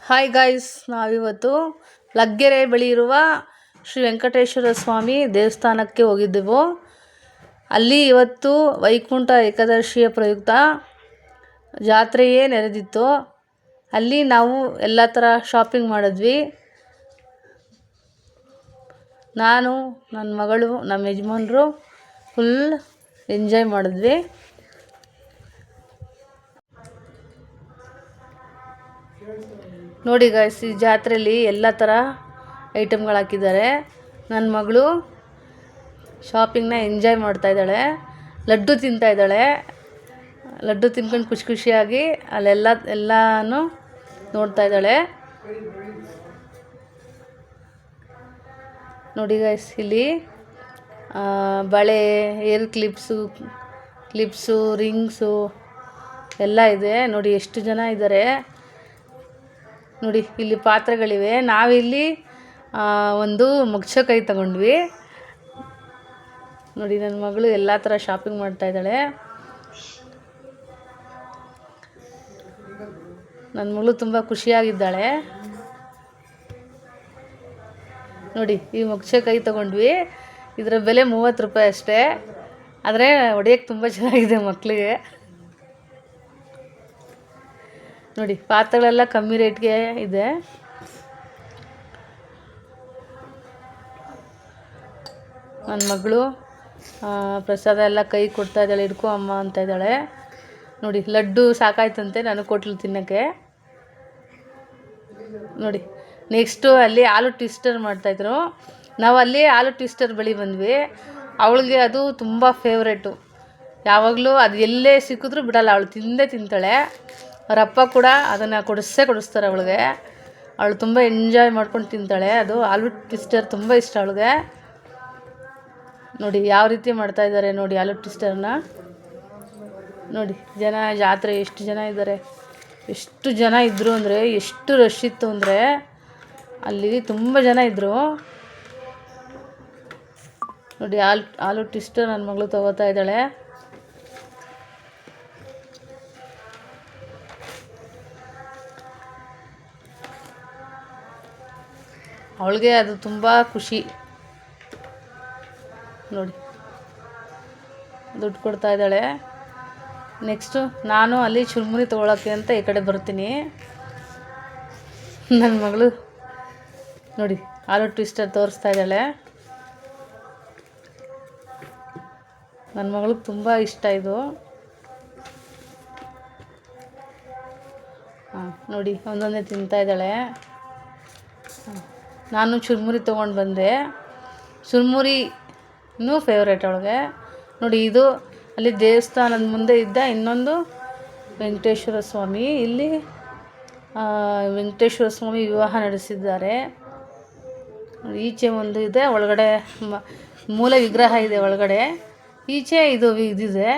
Hi guys, ನಾವಿವತ್ತು ಲಗ್ಗೆರೆ ಬಳಿ ಇರುವ ಶ್ರೀ ವೆಂಕಟೇಶ್ವರ ಸ್ವಾಮಿ ದೇವಸ್ಥಾನಕ್ಕೆ ಹೋಗಿದ್ದೆವು. ಅಲ್ಲಿ ಇವತ್ತು ವೈಕುಂಠ ಏಕಾದಶಿಯ ಪ್ರಯುಕ್ತ ಜಾತ್ರೆಯೇ ನೆರೆದಿತ್ತು. ಅಲ್ಲಿ ನಾವು ಎಲ್ಲ ಥರ ಶಾಪಿಂಗ್ ಮಾಡಿದ್ವಿ. ನಾನು, ನನ್ನ ಮಗಳು, ನಮ್ಮ ಯಜಮಾನರು ಫುಲ್ ಎಂಜಾಯ್ ಮಾಡಿದ್ವಿ. ನೋಡಿ ಗಾಯ್ಸ್, ಈ ಜಾತ್ರೆಯಲ್ಲಿ ಎಲ್ಲ ಥರ ಐಟಮ್ಗಳು ಹಾಕಿದ್ದಾರೆ. ನನ್ನ ಮಗಳು ಶಾಪಿಂಗ್ನ ಎಂಜಾಯ್ ಮಾಡ್ತಾಯಿದ್ದಾಳೆ. ಲಡ್ಡು ತಿಂತಾಯಿದ್ದಾಳೆ. ಲಡ್ಡು ತಿನ್ಕೊಂಡು ಖುಷಿಯಾಗಿ ಎಲ್ಲನೂ ನೋಡ್ತಾಯಿದ್ದಾಳೆ. ನೋಡಿ ಗಾಯ್ಸ್, ಇಲ್ಲಿ ಬಳೆ, ಏರ್ ಕ್ಲಿಪ್ಸು, ರಿಂಗ್ಸು ಎಲ್ಲ ಇದೆ. ನೋಡಿ ಎಷ್ಟು ಜನ ಇದ್ದಾರೆ. ನೋಡಿ ಇಲ್ಲಿ ಪಾತ್ರೆಗಳಿವೆ. ನಾವಿಲ್ಲಿ ಒಂದು ಕೈ ತಗೊಂಡ್ವಿ. ನೋಡಿ ನನ್ನ ಮಗಳು ಎಲ್ಲ ಥರ ಶಾಪಿಂಗ್ ಮಾಡ್ತಾಯಿದ್ದಾಳೆ. ನನ್ನ ಮಗಳು ತುಂಬ ಖುಷಿಯಾಗಿದ್ದಾಳೆ. ನೋಡಿ ಈ ಕೈ ತಗೊಂಡ್ವಿ. ಇದರ ಬೆಲೆ 30 ರೂಪಾಯಿ ಅಷ್ಟೇ. ಆದರೆ ಹೊಡೆಯೋಕ್ಕೆ ತುಂಬ ಚೆನ್ನಾಗಿದೆ ಮಕ್ಕಳಿಗೆ. ನೋಡಿ ಪಾತ್ರೆಗಳೆಲ್ಲ ಕಮ್ಮಿ ರೇಟ್ಗೆ ಇದೆ. ನನ್ನ ಮಗಳು ಪ್ರಸಾದ ಎಲ್ಲ ಕೈ ಕೊಡ್ತಾ ಇದ್ದಾಳೆ. ಹಿಡ್ಕೊ ಅಮ್ಮ ಅಂತ ಇದ್ದಾಳೆ. ನೋಡಿ ಲಡ್ಡು ಸಾಕಾಯ್ತಂತೆ ನನಗೆ ಕೊಟ್ಲು ತಿನ್ನೋಕ್ಕೆ. ನೋಡಿ ನೆಕ್ಸ್ಟು ಅಲ್ಲಿ ಆಲೂ ಟ್ವಿಸ್ಟರ್ ಮಾಡ್ತಾಯಿದ್ರು. ನಾವು ಅಲ್ಲಿ ಆಲೂ ಟ್ವಿಸ್ಟರ್ ಬಳಿ ಬಂದ್ವಿ. ಅವಳಿಗೆ ಅದು ತುಂಬ ಫೇವ್ರೇಟು. ಯಾವಾಗಲೂ ಅದು ಎಲ್ಲೇ ಸಿಕ್ಕಿದ್ರೂ ಬಿಡಲ್ಲ, ಅವಳು ತಿಂತಾಳೆ. ಅವರಪ್ಪ ಕೂಡ ಅದನ್ನು ಕೊಡಿಸ್ತಾರೆ ಅವಳಿಗೆ. ಅವಳು ತುಂಬ ಎಂಜಾಯ್ ಮಾಡ್ಕೊಂಡು ತಿಂತಾಳೆ. ಅದು ಆಲೂ ಟ್ವಿಸ್ಟರ್ ತುಂಬ ಇಷ್ಟ ಅವಳಿಗೆ. ನೋಡಿ ಯಾವ ರೀತಿ ಮಾಡ್ತಾಯಿದ್ದಾರೆ ನೋಡಿ ಆಲೂ ಟ್ವಿಸ್ಟರ್ನ. ನೋಡಿ ಜಾತ್ರೆ ಎಷ್ಟು ಜನ ಇದ್ದಾರೆ. ಎಷ್ಟು ಜನ ಇದ್ದರು ಅಂದರೆ, ಎಷ್ಟು ರಶ್ ಇತ್ತು ಅಂದರೆ ಅಲ್ಲಿ ತುಂಬ ಜನ ಇದ್ದರು. ನೋಡಿ ಆಲೂ ಟ್ವಿಸ್ಟರ್ ನನ್ನ ಮಗಳು ತಗೋತಾ ಇದ್ದಾಳೆ. ಅವಳಿಗೆ ಅದು ತುಂಬ ಖುಷಿ. ನೋಡಿ ದುಡ್ಡು ಕೊಡ್ತಾ ಇದ್ದಾಳೆ. ನೆಕ್ಸ್ಟು ನಾನು ಅಲ್ಲಿ ಚುರುಮುರಿ ತೊಗೊಳಕ್ಕೆ ಅಂತ ಈ ಕಡೆ ಬರ್ತೀನಿ. ನನ್ನ ಮಗಳು ನೋಡಿ ಆಲೂ ಟ್ವಿಸ್ಟರ್ ತೋರಿಸ್ತಾ ಇದ್ದಾಳೆ. ನನ್ನ ಮಗಳಿಗೆ ತುಂಬ ಇಷ್ಟ ಇದು. ನೋಡಿ ಒಂದೊಂದೇ ತಿಂತಾ ಇದ್ದಾಳೆ. ನಾನು ಚುರುಮುರಿ ತೊಗೊಂಡು ಬಂದೆ. ಚುರುಮುರಿನೂ ಫೇವ್ರೇಟ್ ಅವಳಿಗೆ. ನೋಡಿ ಇದು ಅಲ್ಲಿ ದೇವಸ್ಥಾನದ ಮುಂದೆ ಇದ್ದ ಇನ್ನೊಂದು ವೆಂಕಟೇಶ್ವರ ಸ್ವಾಮಿ. ಇಲ್ಲಿ ವೆಂಕಟೇಶ್ವರ ಸ್ವಾಮಿ ವಿವಾಹ ನಡೆಸಿದ್ದಾರೆ. ಈಚೆ ಒಂದು ಇದೆ, ಒಳಗಡೆ ಮೂಲ ವಿಗ್ರಹ ಇದೆ ಒಳಗಡೆ. ಈಚೆ ಇದಿದೆ.